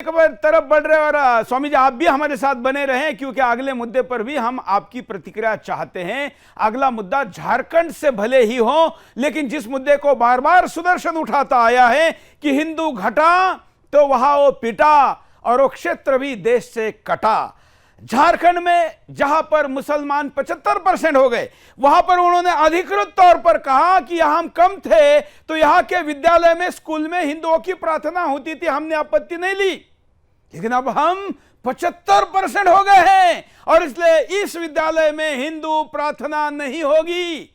तरफ बढ़ रहे और स्वामी जी आप भी हमारे साथ बने रहें क्योंकि अगले मुद्दे पर भी हम आपकी प्रतिक्रिया चाहते हैं। अगला मुद्दा झारखंड से भले ही हो, लेकिन जिस मुद्दे को बार बार सुदर्शन उठाता आया है कि हिंदू घटा तो वहां वो पिटा और वो क्षेत्र भी देश से कटा। झारखंड में जहां पर मुसलमान 75% हो गए, वहां पर उन्होंने अधिकृत तौर पर कहा कि यहां हम कम थे तो यहां के विद्यालय में, स्कूल में हिंदुओं की प्रार्थना होती थी, हमने आपत्ति नहीं ली। लेकिन अब हम 75% हो गए हैं और इसलिए इस विद्यालय में हिंदू प्रार्थना नहीं होगी,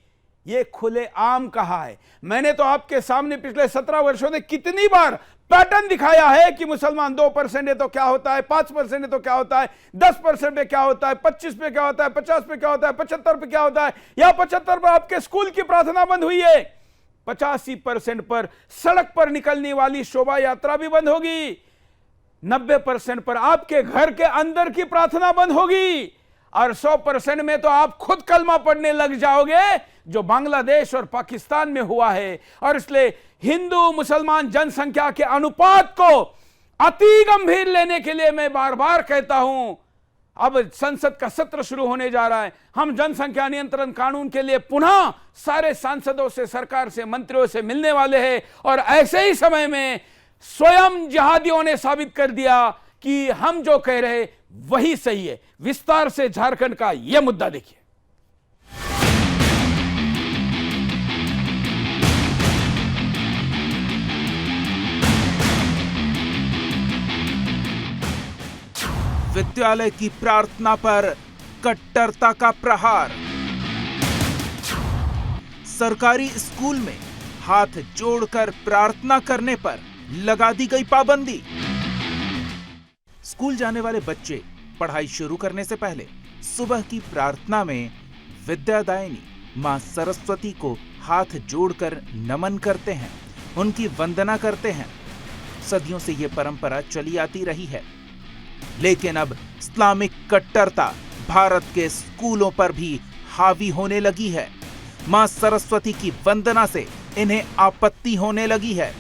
यह खुले आम कहा है। मैंने तो आपके सामने पिछले 17 वर्षों में कितनी बार पैटर्न दिखाया है कि मुसलमान 2% है तो क्या होता है, 5% है तो क्या होता है, 10% पे क्या होता है, 25 पे क्या होता है, 50 पे क्या होता है, 75 पे क्या होता है। या 75 पर आपके स्कूल की प्रार्थना बंद हुई है, 85% पर सड़क पर निकलने वाली शोभा यात्रा भी बंद होगी, 90% पर आपके घर के अंदर की प्रार्थना बंद होगी और 100% में तो आप खुद कलमा पढ़ने लग जाओगे, जो बांग्लादेश और पाकिस्तान में हुआ है। और इसलिए हिंदू मुसलमान जनसंख्या के अनुपात को अति गंभीर लेने के लिए मैं बार बार कहता हूं, अब संसद का सत्र शुरू होने जा रहा है, हम जनसंख्या नियंत्रण कानून के लिए पुनः सारे सांसदों से, सरकार से, मंत्रियों से मिलने वाले हैं। और ऐसे ही समय में स्वयं जिहादियों ने साबित कर दिया कि हम जो कह रहे वही सही है। विस्तार से झारखंड का यह मुद्दा देखिए। विद्यालय की प्रार्थना पर कट्टरता का प्रहार। सरकारी स्कूल में हाथ जोड़कर प्रार्थना करने पर लगा दी गई पाबंदी। स्कूल जाने वाले बच्चे पढ़ाई शुरू करने से पहले सुबह की प्रार्थना में विद्यादायिनी मां सरस्वती को हाथ जोड़कर नमन करते हैं, उनकी वंदना करते हैं। सदियों से यह परंपरा चली आती रही है, लेकिन अब इस्लामिक कट्टरता भारत के स्कूलों पर भी हावी होने लगी है। मां सरस्वती की वंदना से इन्हें आपत्ति होने लगी है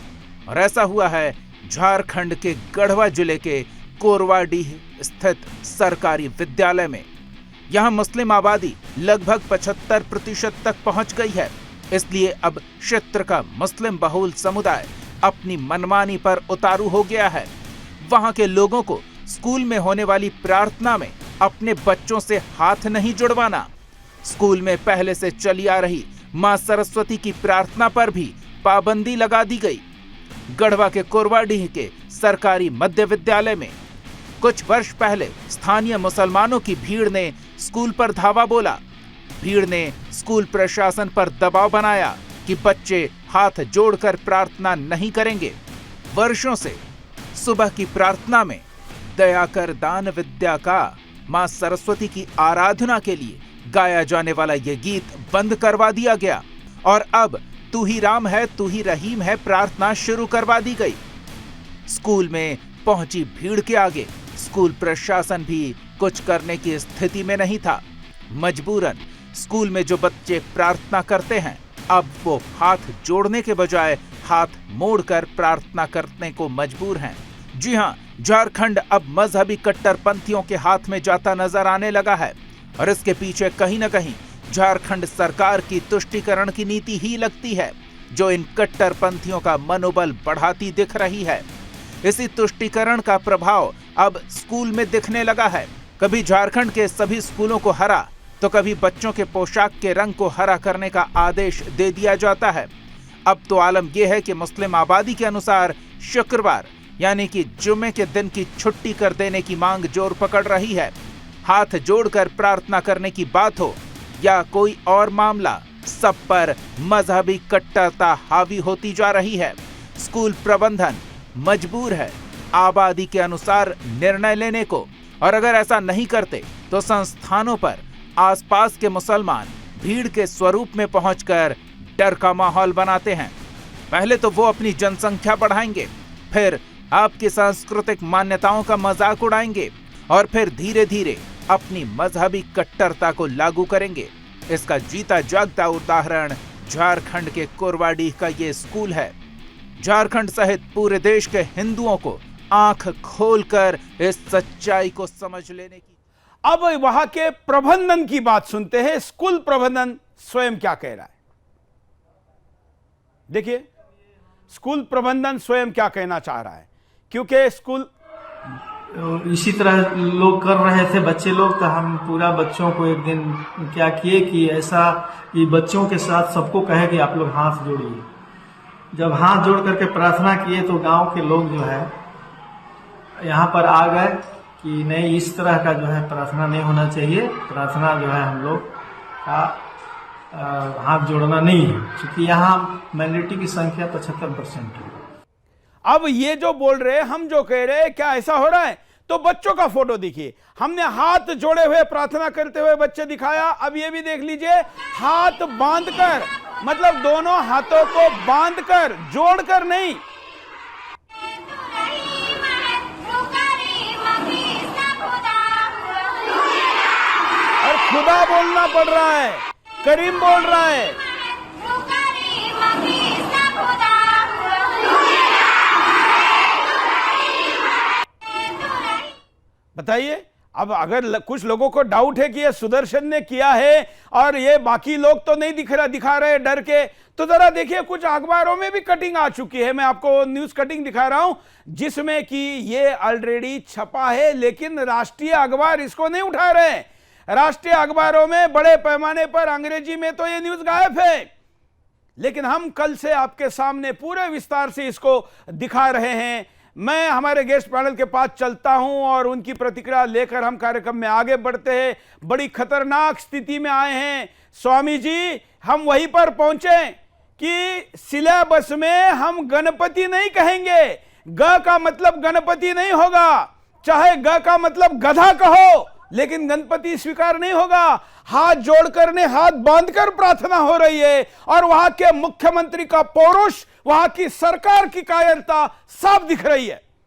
और ऐसा हुआ है झारखंड के गढ़वा जिले के कोरवाडीह स्थित सरकारी विद्यालय में। यहां मुस्लिम आबादी लगभग 75% तक पहुंच गई है, इसलिए अब क्षेत्र का मुस्लिम बहुल समुदाय अपनी मनमानी पर उतारू हो गया है। वहां के लोगों को स्कूल में होने वाली प्रार्थना में अपने बच्चों से हाथ नहीं जुड़वाना, स्कूल में पहले से चली आ रही मां सरस्वती की प्रार्थना पर भी पाबंदी लगा दी गई। गढ़वा के कोरवाडीह के सरकारी मध्य विद्यालय में कुछ वर्ष पहले स्थानीय मुसलमानों की भीड़ ने स्कूल पर धावा बोला। भीड़ ने स्कूल प्रशासन पर दबाव बनाया कि बच्चे हाथ जोड़कर प्रार्थना नहीं करेंगे। वर्षों से सुबह की प्रार्थना में दया कर दान विद्या का मां सरस्वती की आराधना के लिए गाया जाने वाला यह गीत बंद करवा दिया गया और अब तू ही राम है तू ही रहीम है प्रार्थना शुरू करवा दी गई। स्कूल में पहुंची भीड़ के आगे स्कूल प्रशासन भी कुछ करने की स्थिति में नहीं था। मजबूरन स्कूल में जो बच्चे प्रार्थना करते हैं, अब वो हाथ जोड़ने के बजाय हाथ मोड़कर प्रार्थना करने को मजबूर हैं। जी हां, झारखंड अब मजहबी कट्टरपंथियों के हाथ में जाता नजर आने लगा है और इसके पीछे कहीं न कहीं झारखंड सरकार की तुष्टीकरण की नीति ही लगती है, जो इन कट्टरपंथियों का मनोबल बढ़ाती दिख रही है। इसी तुष्टीकरण का प्रभाव अब स्कूल में दिखने लगा है। कभी झारखंड के सभी स्कूलों को हरा तो कभी बच्चों के पोशाक के रंग को हरा करने का आदेश दे दिया जाता है। अब तो आलम यह है कि मुस्लिम आबादी के अनुसार शुक्रवार यानी कि जुम्मे के दिन की छुट्टी कर देने की मांग जोर पकड़ रही है। हाथ जोड़कर प्रार्थना करने की बात हो या कोई और मामला, सब पर मजहबी कट्टरता हावी होती जा रही है। स्कूल प्रबंधन मजबूर है आबादी के अनुसार निर्णय लेने को, और अगर ऐसा नहीं करते तो संस्थानों पर आसपास के मुसलमान भीड़ के स्वरूप में पहुंचकर डर का माहौल बनाते हैं। पहले तो वो अपनी जनसंख्या बढ़ाएंगे, फिर आपकी सांस्कृतिक मान्यताओं का मजाक उड़ाएंगे और फिर धीरे धीरे अपनी मजहबी कट्टरता को लागू करेंगे। इसका जीता जागता उदाहरण झारखंड के कोरवाडीह का ये स्कूल है। झारखंड सहित पूरे देश के हिंदुओं को आंख खोलकर इस सच्चाई को समझ लेने की। अब वहां के प्रबंधन की बात सुनते हैं, स्कूल प्रबंधन स्वयं क्या कह रहा है। देखिए स्कूल प्रबंधन स्वयं क्या कहना चाह रहा है, क्योंकि स्कूल इसी तरह लोग कर रहे थे बच्चे लोग, तो हम पूरा बच्चों को एक दिन क्या किए कि ऐसा कि बच्चों के साथ सबको कहे कि आप लोग हाथ जोड़िए। जब हाथ जोड़ करके प्रार्थना किए तो गांव के लोग जो है यहाँ पर आ गए कि नहीं, इस तरह का जो है प्रार्थना नहीं होना चाहिए, प्रार्थना जो है हम लोग का हाथ जोड़ना नहीं है, क्योंकि यहाँ माइनॉरिटी की संख्या 75% है। अब ये जो बोल रहे हैं, हम जो कह रहे हैं, क्या ऐसा हो रहा है? तो बच्चों का फोटो देखिए, हमने हाथ जोड़े हुए प्रार्थना करते हुए बच्चे दिखाया। अब ये भी देख लीजिए, हाथ बांधकर, मतलब दोनों हाथों को बांधकर, जोड़कर नहीं। और खुदा बोलना पड़ रहा है, करीम बोल रहा है। बताइए, अब अगर कुछ लोगों को डाउट है कि ये सुदर्शन ने किया है और ये बाकी लोग तो नहीं दिखा रहे डर के, तो जरा देखिए कुछ अखबारों में भी कटिंग आ चुकी है। मैं आपको न्यूज कटिंग दिखा रहा हूं जिसमें कि ये ऑलरेडी छपा है, लेकिन राष्ट्रीय अखबार इसको नहीं उठा रहे। राष्ट्रीय अखबारों में बड़े पैमाने पर अंग्रेजी में तो ये न्यूज गायब है, लेकिन हम कल से आपके सामने पूरे विस्तार से इसको दिखा रहे हैं। मैं हमारे गेस्ट पैनल के पास चलता हूं और उनकी प्रतिक्रिया लेकर हम कार्यक्रम में आगे बढ़ते हैं। बड़ी खतरनाक स्थिति में आए हैं स्वामी जी, हम वहीं पर पहुंचे कि सिलेबस में हम गणपति नहीं कहेंगे, ग का मतलब गणपति नहीं होगा, चाहे ग का मतलब गधा कहो, लेकिन गणपति स्वीकार नहीं होगा। हाथ जोड़कर ने हाथ बांधकर प्रार्थना हो रही है और वहां के मुख्यमंत्री का पौरुष, वहां की सरकार की कायरता साफ दिख रही है।